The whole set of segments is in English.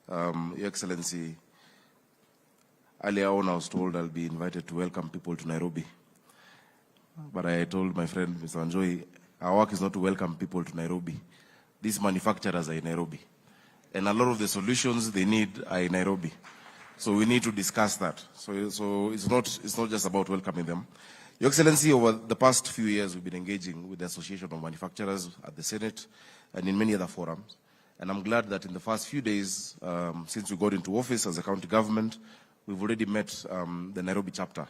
Your Excellency, earlier on I was told I'll be invited to welcome people to Nairobi. But I told my friend, Mr. Anjoy, our work is not to welcome people to Nairobi. These manufacturers are in Nairobi. And a lot of the solutions they need are in Nairobi. So we need to discuss that. So it's not just about welcoming them. Your Excellency, over the past few years, we've been engaging with the Association of Manufacturers at the Senate and in many other forums. And I'm glad that in the first few days, since we got into office as a county government, we've already met the Nairobi chapter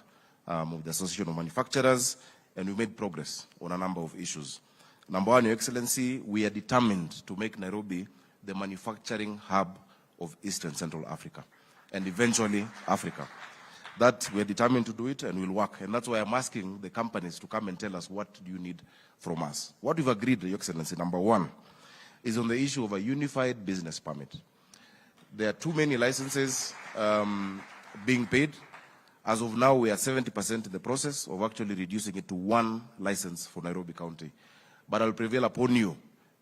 of the Association of Manufacturers, and we made progress on a number of issues. Number one, Your Excellency, we are determined to make Nairobi the manufacturing hub of East and Central Africa, and eventually Africa. That we are determined to do it, and we'll work. And that's why I'm asking the companies to come and tell us, what do you need from us? What we've agreed, Your Excellency, number one, is on the issue of a unified business permit. There are too many licenses being paid. As of now, we are 70% in the process of actually reducing it to one license for Nairobi County. But I'll prevail upon you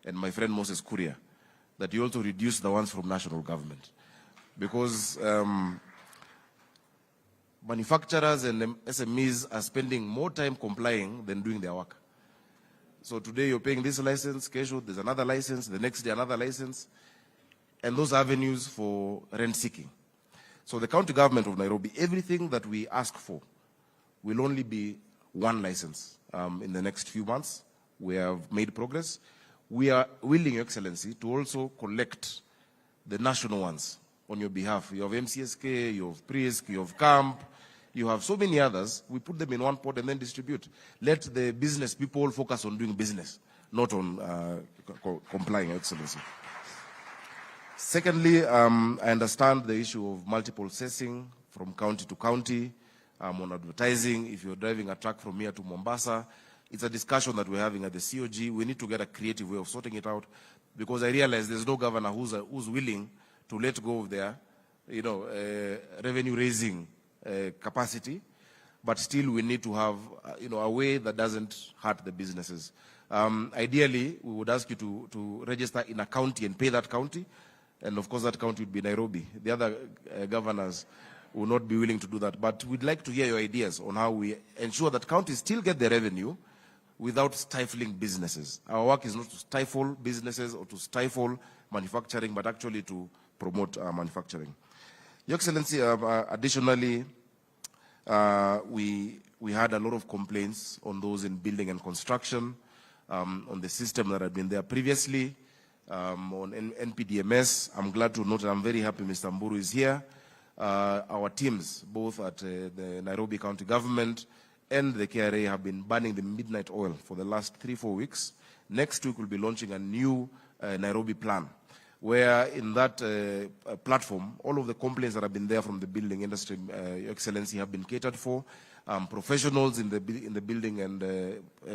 and my friend Moses Kuria that you also reduce the ones from national government. Because manufacturers and SMEs are spending more time complying than doing their work. So today you're paying this license, kesho there's another license, the next day another license, and those avenues for rent seeking. So the county government of Nairobi, everything that we ask for will only be one license in the next few months. We have made progress. We are willing, Your Excellency, to also collect the national ones on your behalf. You have MCSK, you have PRISC, you have CAMP, you have so many others. We put them in one pot and then distribute. Let the business people focus on doing business, not on complying, Your Excellency. Secondly, I understand the issue of multiple assessing from county to county on advertising. If you're driving a truck from here to Mombasa, it's a discussion that we're having at the COG. We need to get a creative way of sorting it out, because I realize there's no governor who's willing to let go of their, revenue-raising capacity. But still, we need to have, a way that doesn't hurt the businesses. Ideally, we would ask you to register in a county and pay that county. And of course, that county would be Nairobi. The other governors will not be willing to do that. But we'd like to hear your ideas on how we ensure that counties still get the revenue without stifling businesses. Our work is not to stifle businesses or to stifle manufacturing, but actually to promote manufacturing. Your Excellency, additionally, we had a lot of complaints on those in building and construction, on the system that had been there previously. On NPDMS, I'm glad to note, and I'm very happy Mr. Mburu is here. Our teams, both at the Nairobi County Government and the KRA, have been burning the midnight oil for the last 3-4 weeks. Next week, we'll be launching a new Nairobi plan, where in that platform, all of the complaints that have been there from the building industry, Your Excellency, have been catered for. Professionals in the building and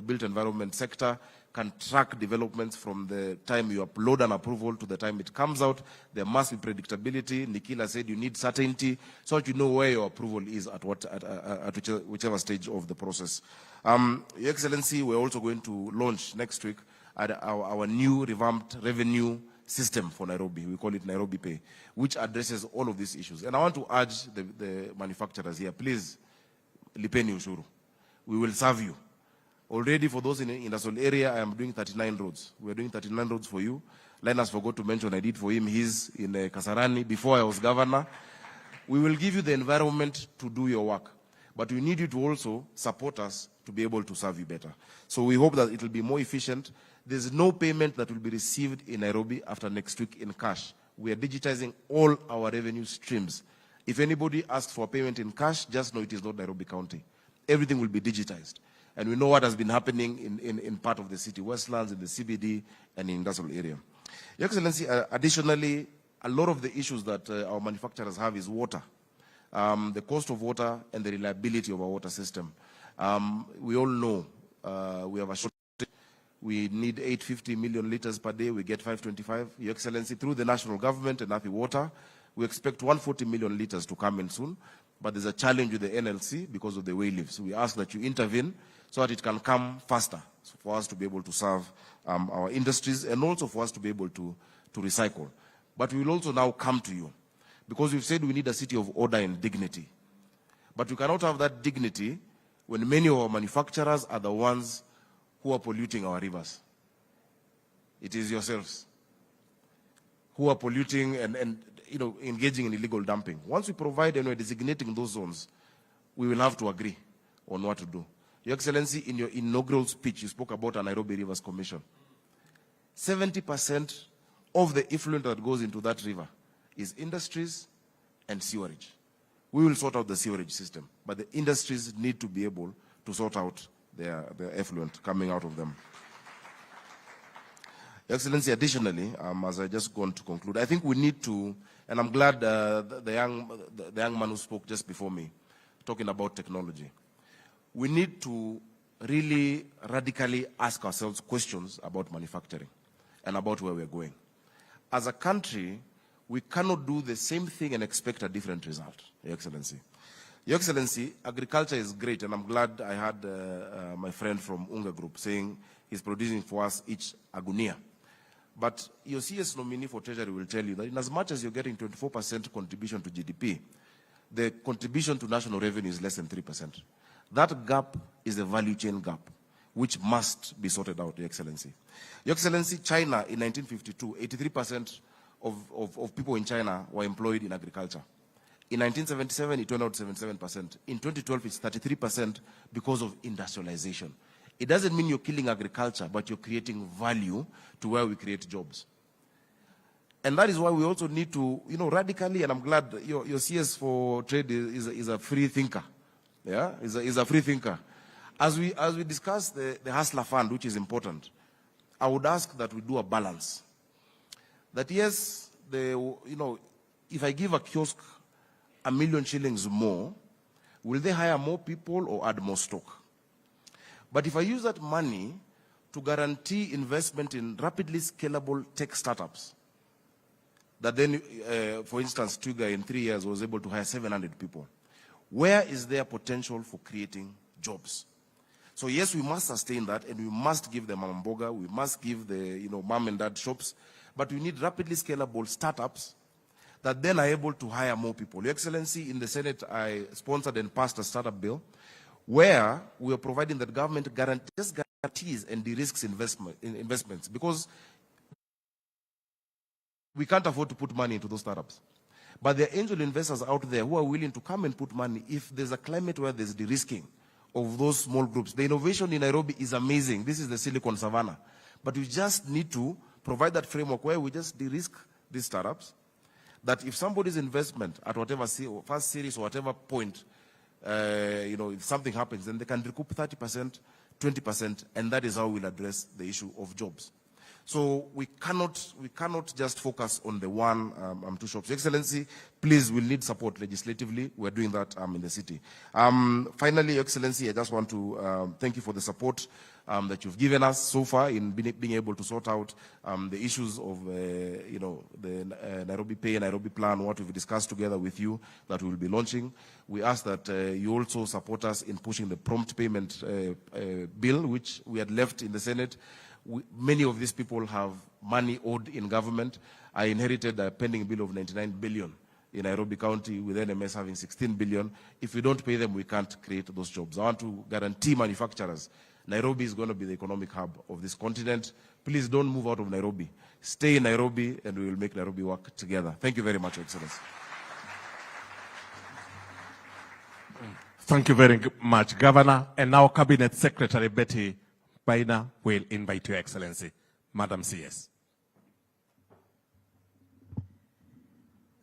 built environment sector can track developments from the time you upload an approval to the time it comes out. There must be predictability. Nikhila said you need certainty so that you know where your approval is at whichever stage of the process. Your Excellency, we're also going to launch next week our new revamped revenue system for Nairobi. We call it Nairobi Pay, which addresses all of these issues. And I want to urge the manufacturers here, please, lipeni ushuru. We will serve you. Already for those in the industrial area, I am doing 39 roads. We're doing 39 roads for you. Linus forgot to mention I did for him. He's in Kasarani before I was governor. We will give you the environment to do your work. But we need you to also support us to be able to serve you better. So we hope that it will be more efficient. There's no payment that will be received in Nairobi after next week in cash. We are digitizing all our revenue streams. If anybody asks for payment in cash, just know it is not Nairobi County. Everything will be digitized. And we know what has been happening in part of the city, Westlands, in the CBD, and in the industrial area. Your Excellency, additionally, a lot of the issues that our manufacturers have is water. The cost of water and the reliability of our water system. We all know we have a shortage. We need 850 million liters per day. We get 525. Your Excellency, through the national government and Happy Water, we expect 140 million liters to come in soon. But there's a challenge with the NLC because of the way leaves. So we ask that you intervene so that it can come faster, so for us to be able to serve our industries and also for us to be able to recycle. But we will also now come to you, because we've said we need a city of order and dignity. But we cannot have that dignity when many of our manufacturers are the ones who are polluting our rivers. It is yourselves who are polluting and engaging in illegal dumping. Once we provide and we're designating those zones, we will have to agree on what to do. Your Excellency, in your inaugural speech, you spoke about a Nairobi Rivers Commission. 70% of the effluent that goes into that river is industries and sewerage. We will sort out the sewerage system, but the industries need to be able to sort out their effluent coming out of them. Your Excellency, additionally, as I just going to conclude, I think we need to, and I'm glad the young man who spoke just before me, talking about technology. We need to really radically ask ourselves questions about manufacturing and about where we're going. As a country, we cannot do the same thing and expect a different result, Your Excellency. Your Excellency, agriculture is great, and I'm glad I had my friend from Unga Group saying he's producing for us each a gunia. But your CS nominee for Treasury will tell you that in as much as you're getting 24% contribution to GDP, the contribution to national revenue is less than 3%. That gap is a value chain gap, which must be sorted out, Your Excellency. Your Excellency, China in 1952, 83% of people in China were employed in agriculture. In 1977, it went out 77%. In 2012, it's 33% because of industrialization. It doesn't mean you're killing agriculture, but you're creating value to where we create jobs. And that is why we also need to, radically, and I'm glad your CS for Trade is a free thinker. Yeah, is a free thinker. As we discuss the Hustler Fund, which is important, I would ask that we do a balance. That yes, if I give a kiosk $1 million shillings more, will they hire more people or add more stock? But if I use that money to guarantee investment in rapidly scalable tech startups, that then, for instance, Twiga in 3 years was able to hire 700 people, where is there potential for creating jobs? So yes, we must sustain that, and we must give them mboga, we must give the mom and dad shops, but we need rapidly scalable startups that then are able to hire more people. Your Excellency, in the Senate, I sponsored and passed a startup bill where we are providing that government guarantees and de-risks investments, because we can't afford to put money into those startups. But there are angel investors out there who are willing to come and put money if there's a climate where there's de-risking of those small groups. The innovation in Nairobi is amazing. This is the Silicon Savannah. But we just need to provide that framework where we just de-risk these startups, that if somebody's investment at whatever first series or whatever point, if something happens, then they can recoup 30%, 20%, and that is how we'll address the issue of jobs. So we cannot just focus on the one two shops. Your Excellency, please, we'll need support legislatively. We're doing that in the city. Finally, Your Excellency, I just want to thank you for the support that you've given us so far in being able to sort out the issues of the Nairobi Pay, Nairobi Plan, what we've discussed together with you that we'll be launching. We ask that you also support us in pushing the prompt payment bill, which we had left in the Senate. Many of these people have money owed in government. I inherited a pending bill of 99 billion in Nairobi County, with NMS having 16 billion. If we don't pay them, we can't create those jobs. I want to guarantee manufacturers, Nairobi is going to be the economic hub of this continent. Please don't move out of Nairobi. Stay in Nairobi, and we will make Nairobi work together. Thank you very much, Your Excellency. Thank you very much, Governor. And now Cabinet Secretary Betty Baina will invite Your Excellency. Madam CS.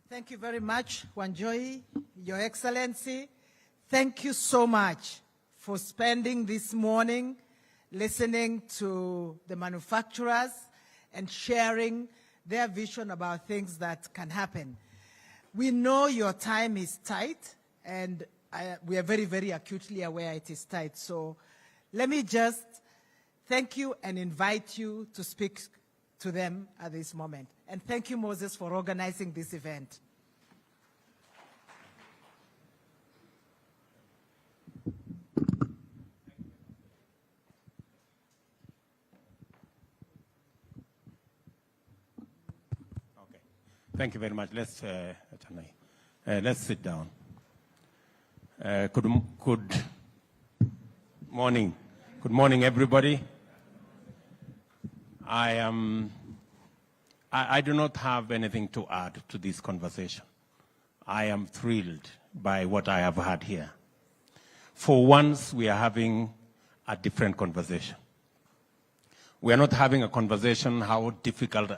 Thank you very much, Wanjohi, Your Excellency. Thank you so much for spending this morning listening to the manufacturers and sharing their vision about things that can happen. We know your time is tight, and we are very, very acutely aware it is tight. So let me just thank you and invite you to speak to them at this moment. And thank you, Moses, for organizing this event. Thank you very much. Let's sit down. Good morning. Good morning, everybody. I do not have anything to add to this conversation. I am thrilled by what I have had here. For once, we are having a different conversation. We are not having a conversation how difficult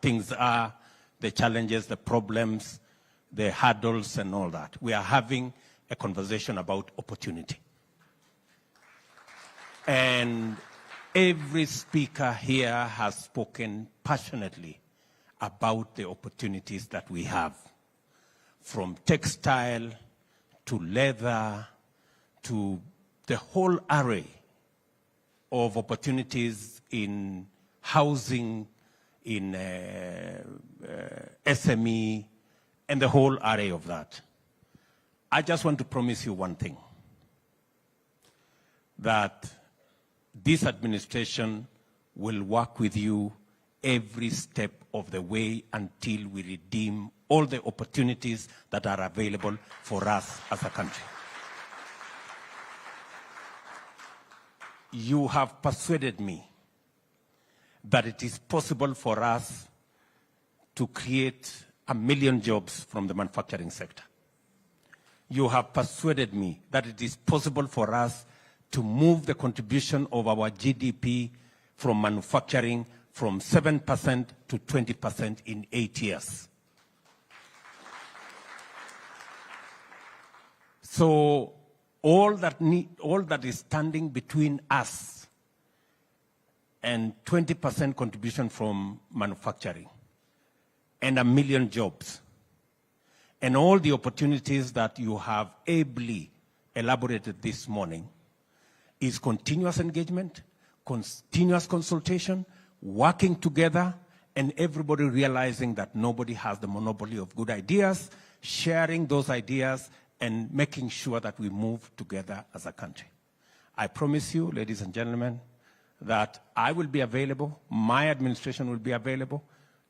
things are, the challenges, the problems, the hurdles, and all that. We are having a conversation about opportunity. And every speaker here has spoken passionately about the opportunities that we have, from textile to leather to the whole array of opportunities in housing, in SME, and the whole array of that. I just want to promise you one thing, that this administration will work with you every step of the way until we redeem all the opportunities that are available for us as a country. You have persuaded me that it is possible for us to create 1 million jobs from the manufacturing sector. You have persuaded me that it is possible for us to move the contribution of our GDP from manufacturing from 7% to 20% in 8 years. So all that is standing between us and 20% contribution from manufacturing and 1 million jobs, and all the opportunities that you have ably elaborated this morning, is continuous engagement, continuous consultation, working together, and everybody realizing that nobody has the monopoly of good ideas, sharing those ideas, and making sure that we move together as a country. I promise you, ladies and gentlemen, that I will be available, my administration will be available,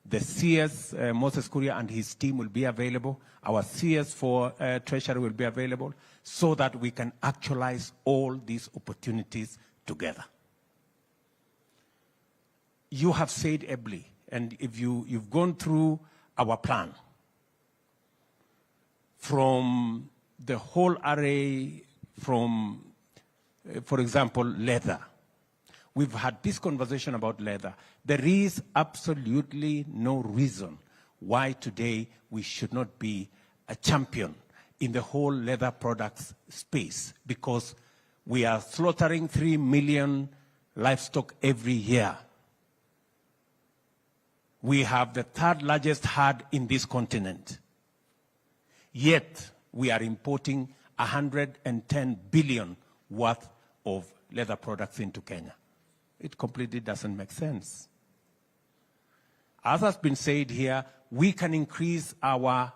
the CS, Moses Kuria and his team will be available, our CS for Treasury will be available, so that we can actualize all these opportunities together. You have said ably, and if you've gone through our plan, from the whole array, from, for example, leather. We've had this conversation about leather. There is absolutely no reason why today we should not be a champion in the whole leather products space, because we are slaughtering 3 million livestock every year. We have the 3rd largest herd in this continent. Yet, we are importing 110 billion worth of leather products into Kenya. It completely doesn't make sense. As has been said here, we can increase our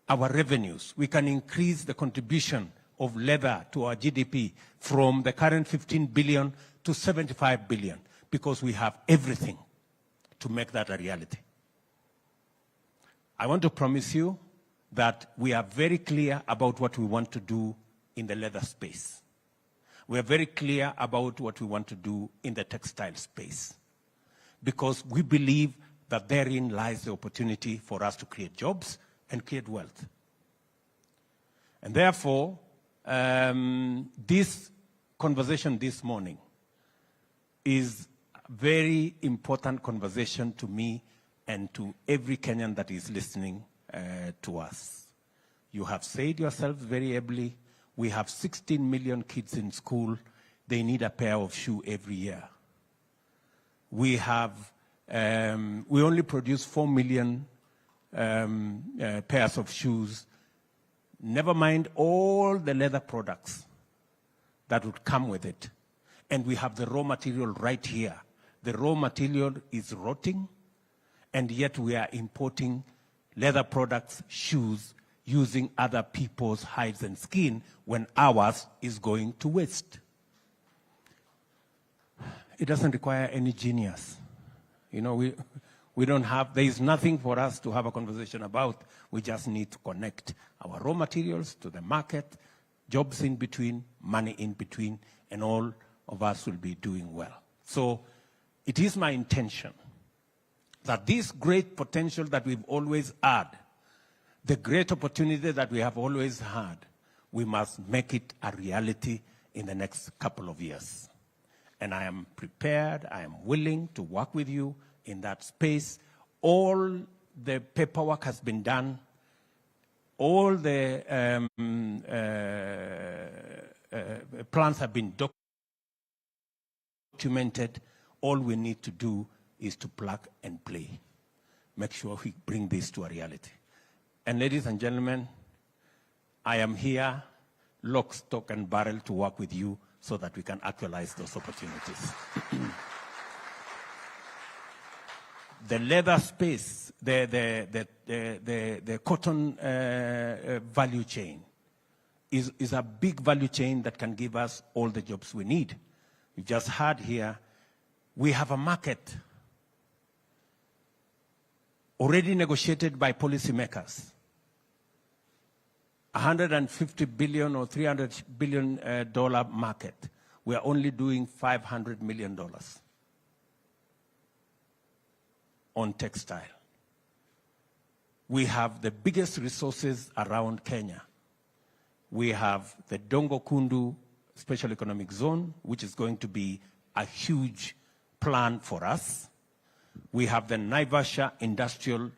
revenues. We can increase the contribution of leather to our GDP from the current 15 billion to 75 billion, because we have everything to make that a reality. I want to promise you that we are very clear about what we want to do in the leather space. We are very clear about what we want to do in the textile space, because we believe that therein lies the opportunity for us to create jobs and create wealth. And therefore, this conversation this morning is a very important conversation to me and to every Kenyan that is listening to us. You have said yourselves very ably, we have 16 million kids in school. They need a pair of shoes every year. We have, we only produce 4 million pairs of shoes. Never mind all the leather products that would come with it. And we have the raw material right here. The raw material is rotting, and yet we are importing leather products, shoes, using other people's hides and skin when ours is going to waste. It doesn't require any genius. You know, There is nothing for us to have a conversation about. We just need to connect our raw materials to the market, jobs in between, money in between, and all of us will be doing well. So it is my intention that this great potential that we've always had, the great opportunity that we have always had, we must make it a reality in the next couple of years. And I am prepared, I am willing to work with you in that space. All the paperwork has been done. All the plans have been documented. All we need to do is to plug and play. Make sure we bring this to a reality. And ladies and gentlemen, I am here, lock, stock, and barrel to work with you so that we can actualize those opportunities. The leather space, the cotton value chain is a big value chain that can give us all the jobs we need. We just heard here, we have a market already negotiated by policymakers. $150 billion or $300 billion market. We are only doing $500 million on textile. We have the biggest resources around Kenya. We have the Dongo Kundu Special Economic Zone, which is going to be a huge plan for us. We have the Naivasha Industrial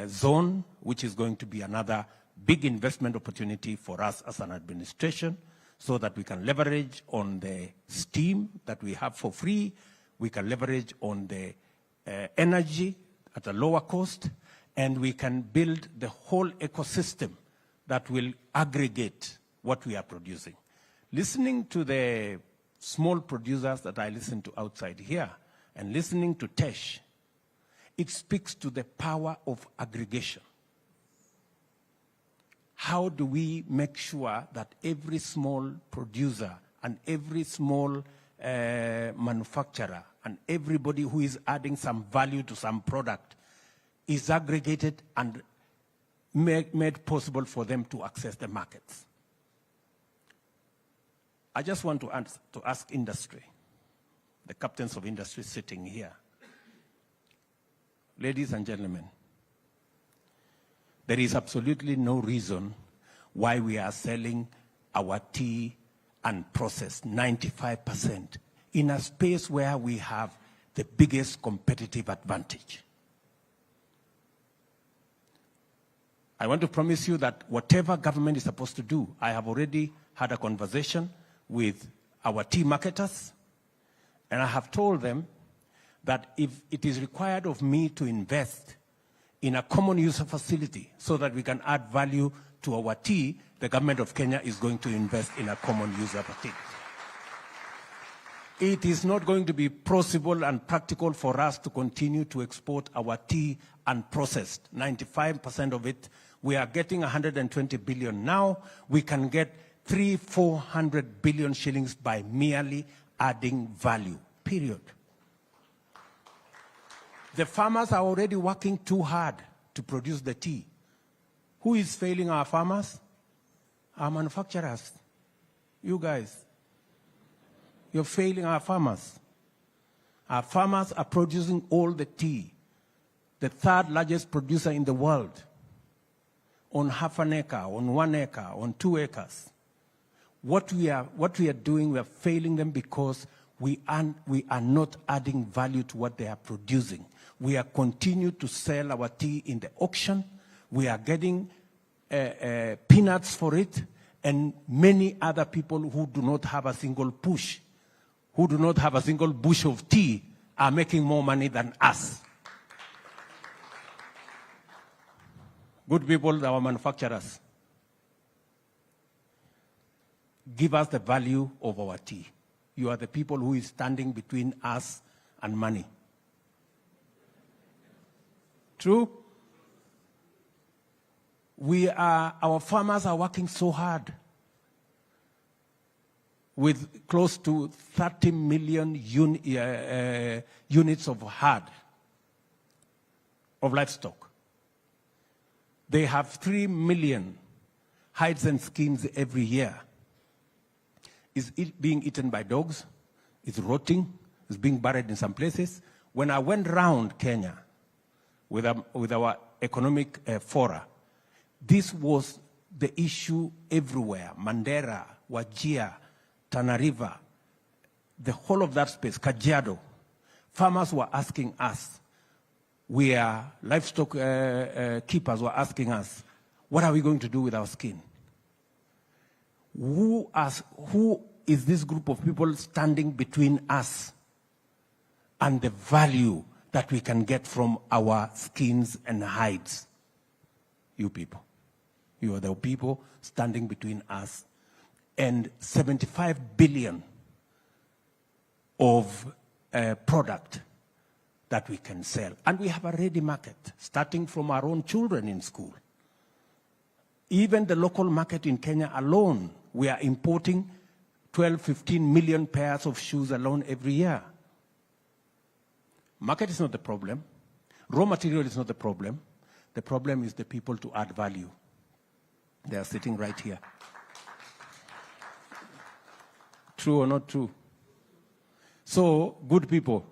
Zone, which is going to be another big investment opportunity for us as an administration, so that we can leverage on the steam that we have for free. We can leverage on the energy at a lower cost, and we can build the whole ecosystem that will aggregate what we are producing. Listening to the small producers that I listen to outside here, and listening to Tesh, it speaks to the power of aggregation. How do we make sure that every small producer and every small manufacturer and everybody who is adding some value to some product is aggregated and made possible for them to access the markets? I just want to ask industry, the captains of industry sitting here. Ladies and gentlemen, there is absolutely no reason why we are selling our tea unprocessed 95% in a space where we have the biggest competitive advantage. I want to promise you that whatever government is supposed to do, I have already had a conversation with our tea marketers, and I have told them that if it is required of me to invest in a common user facility so that we can add value to our tea, the government of Kenya is going to invest in a common user facility. It is not going to be possible and practical for us to continue to export our tea unprocessed. 95% of it, we are getting 120 billion now. We can get 300-400 billion shillings by merely adding value, period. The farmers are already working too hard to produce the tea. Who is failing our farmers? Our manufacturers. You guys. You're failing our farmers. Our farmers are producing all the tea. The third largest producer in the world. On half an acre, on 1 acre, on 2 acres. What we are doing, we are failing them because we are not adding value to what they are producing. We are continuing to sell our tea in the auction. We are getting peanuts for it, and many other people who do not have a single push, who do not have a single bush of tea, are making more money than us. Good people, our manufacturers, give us the value of our tea. You are the people who is standing between us and money. True? Our farmers are working so hard with close to 30 million units of hard. of livestock. They have 3 million hides and skins every year. It's being eaten by dogs, it's rotting, it's being buried in some places. When I went round Kenya with our economic fora, this was the issue everywhere. Mandera, Wajir, Tana River, the whole of that space, Kajiado. Farmers were asking us, we are livestock keepers were asking us, what are we going to do with our skin? Who is this group of people standing between us and the value that we can get from our skins and hides? You people. You are the people standing between us and 75 billion of product that we can sell. And we have a ready market, starting from our own children in school. Even the local market in Kenya alone, we are importing 12, 15 million pairs of shoes alone every year. Market is not the problem. Raw material is not the problem. The problem is the people to add value. They are sitting right here. True or not true? So, good people,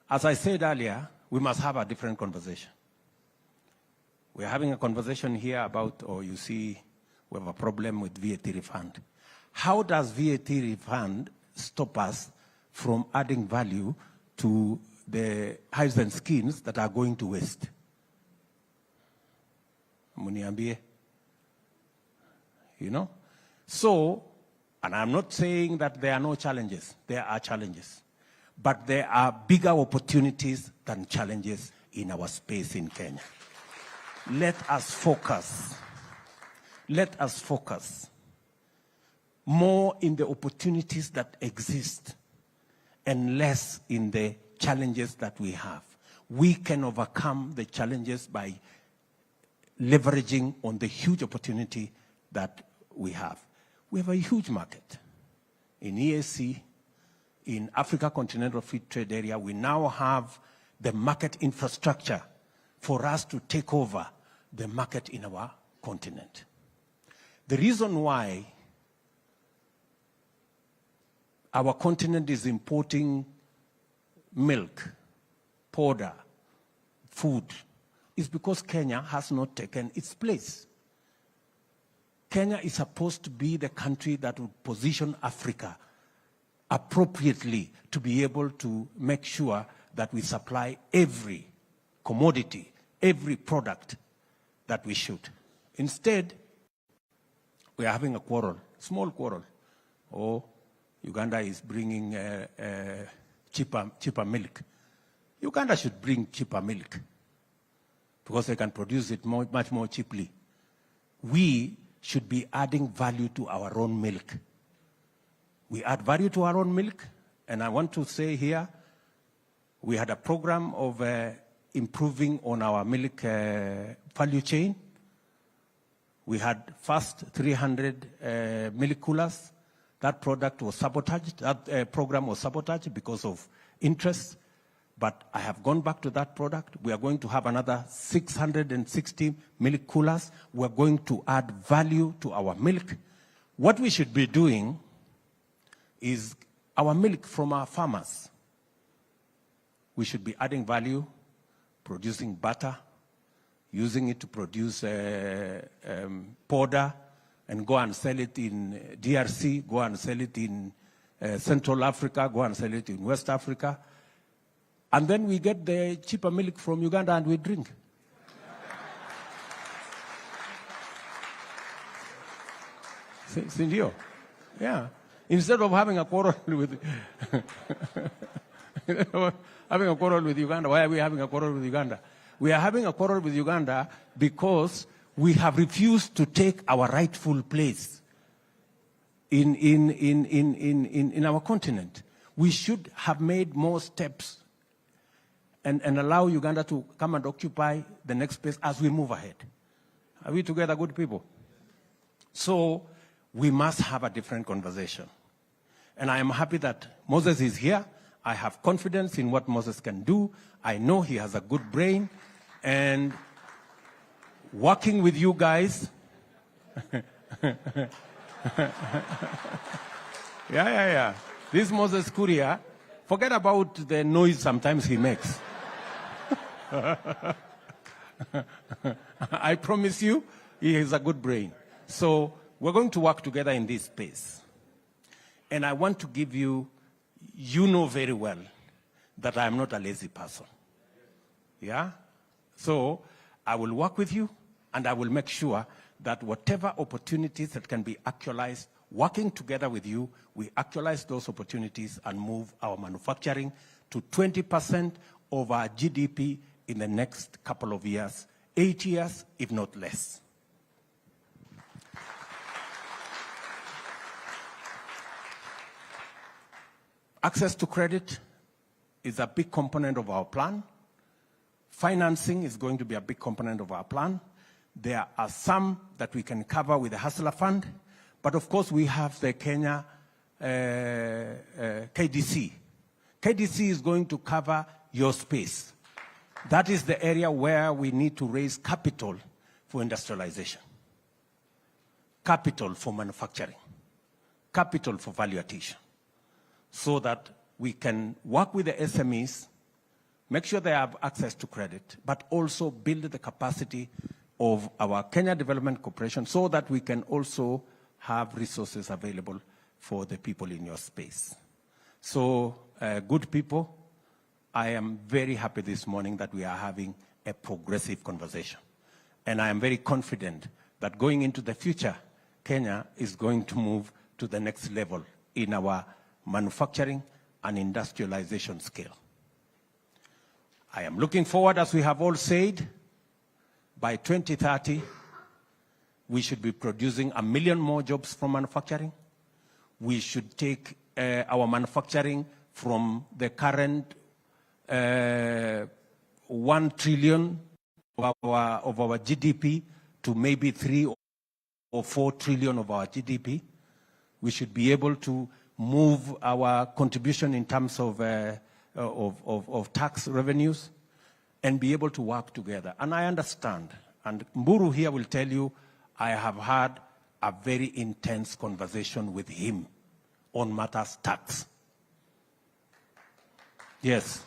as I said earlier, we must have a different conversation. We're having a conversation here about, you see, we have a problem with VAT refund. How does VAT refund stop us from adding value to the hides and skins that are going to waste? Muniambie. You know? So, and I'm not saying that there are no challenges. There are challenges. But there are bigger opportunities than challenges in our space in Kenya. Let us focus. Let us focus more in the opportunities that exist and less in the challenges that we have. We can overcome the challenges by leveraging on the huge opportunity that we have. We have a huge market in EAC, in Africa Continental Free Trade Area. We now have the market infrastructure for us to take over the market in our continent. The reason why our continent is importing milk, powder, food, is because Kenya has not taken its place. Kenya is supposed to be the country that would position Africa appropriately to be able to make sure that we supply every commodity, every product that we should. Instead, we are having a quarrel, small quarrel. Oh, Uganda is bringing cheaper milk. Uganda should bring cheaper milk because they can produce it much more cheaply. We should be adding value to our own milk. We add value to our own milk, and I want to say here, we had a program of improving on our milk value chain. We had first 300 milk coolers. That product was sabotaged. That program was sabotaged because of interest. But I have gone back to that product. We are going to have another 660 milk coolers. We are going to add value to our milk. What we should be doing is our milk from our farmers. We should be adding value, producing butter, using it to produce powder, and go and sell it in DRC, go and sell it in Central Africa, go and sell it in West Africa. And then we get the cheaper milk from Uganda and we drink. Sindio? Yeah. Instead of having a quarrel with Uganda, why are we having a quarrel with Uganda? We are having a quarrel with Uganda because we have refused to take our rightful place in our continent. We should have made more steps and allow Uganda to come and occupy the next place as we move ahead. Are we together, good people? So we must have a different conversation. And I am happy that Moses is here. I have confidence in what Moses can do. I know he has a good brain. And working with you guys, yeah. This Moses Kuria, forget about the noise sometimes he makes. I promise you, he has a good brain. So we're going to work together in this space. And I want to give you, you know very well that I am not a lazy person. Yeah? So I will work with you, and I will make sure that whatever opportunities that can be actualized, working together with you, we actualize those opportunities and move our manufacturing to 20% of our GDP in the next couple of years, 8 years, if not less. Access to credit is a big component of our plan. Financing is going to be a big component of our plan. There are some that we can cover with the Hustler Fund, but of course we have the Kenya KDC. KDC is going to cover your space. That is the area where we need to raise capital for industrialization, capital for manufacturing, capital for value addition, so that we can work with the SMEs, make sure they have access to credit, but also build the capacity of our Kenya Development Corporation so that we can also have resources available for the people in your space. So, good people, I am very happy this morning that we are having a progressive conversation. And I am very confident that going into the future, Kenya is going to move to the next level in our manufacturing and industrialization scale. I am looking forward, as we have all said, by 2030, we should be producing 1 million more jobs from manufacturing. We should take our manufacturing from the current 1 trillion of our GDP to maybe 3 or 4 trillion of our GDP. We should be able to move our contribution in terms of tax revenues and be able to work together. And I understand, and Mburu here will tell you, I have had a very intense conversation with him on matters tax. Yes,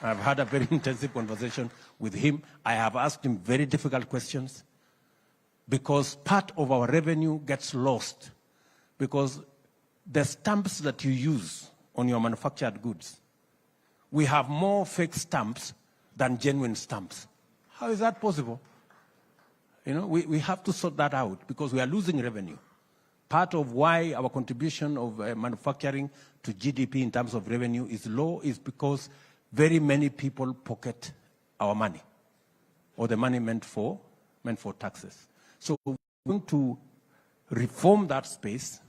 I've had a very intensive conversation with him. I have asked him very difficult questions because part of our revenue gets lost because the stamps that you use on your manufactured goods, we have more fake stamps than genuine stamps. How is that possible? You know, we have to sort that out because we are losing revenue. Part of why our contribution of manufacturing to GDP in terms of revenue is low is because very many people pocket our money, or the money meant for taxes. So we're going to reform that space.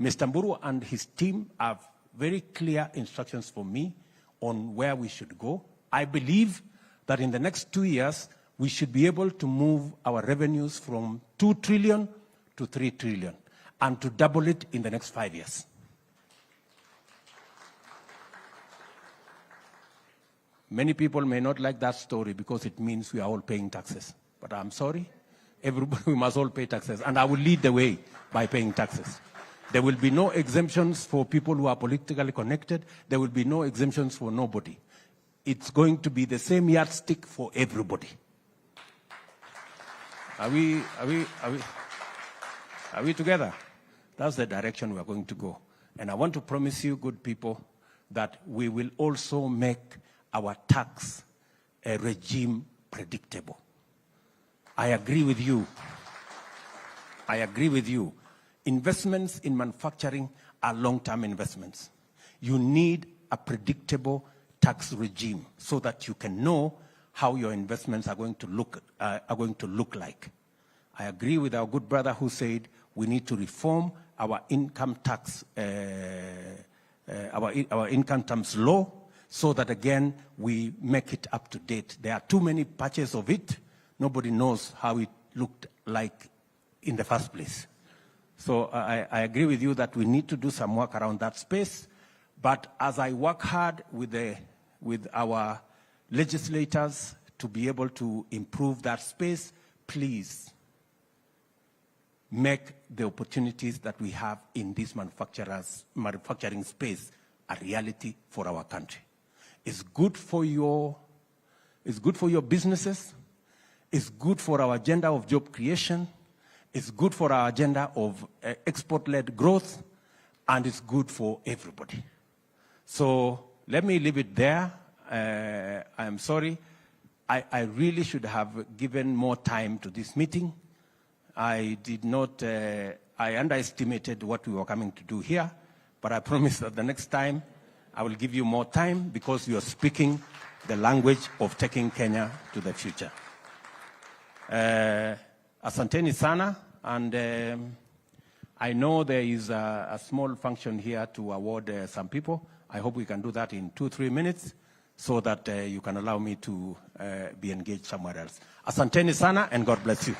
Mr. Mburu and his team have very clear instructions for me on where we should go. I believe that in the next 2 years, we should be able to move our revenues from 2 trillion to 3 trillion and to double it in the next 5 years. Many people may not like that story because it means we are all paying taxes. But I'm sorry, we must all pay taxes. And I will lead the way by paying taxes. There will be no exemptions for people who are politically connected. There will be no exemptions for nobody. It's going to be the same yardstick for everybody. Are we together? That's the direction we are going to go. And I want to promise you, good people, that we will also make our tax regime predictable. I agree with you. I agree with you. Investments in manufacturing are long-term investments. You need a predictable tax regime so that you can know how your investments are going to look like. I agree with our good brother who said we need to reform our income tax, our income tax law, so that again we make it up to date. There are too many patches of it. Nobody knows how it looked like in the first place. So I agree with you that we need to do some work around that space. But as I work hard with our legislators to be able to improve that space, please make the opportunities that we have in this manufacturing space a reality for our country. It's good for your businesses. It's good for our agenda of job creation. It's good for our agenda of export-led growth, and it's good for everybody. So let me leave it there. I'm sorry. I really should have given more time to this meeting. I did not, I underestimated what we were coming to do here, but I promise that the next time I will give you more time because you are speaking the language of taking Kenya to the future. Asanteni sana, and I know there is a small function here to award some people. I hope we can do that in 2-3 minutes so that you can allow me to be engaged somewhere else. Asanteni sana, and God bless you.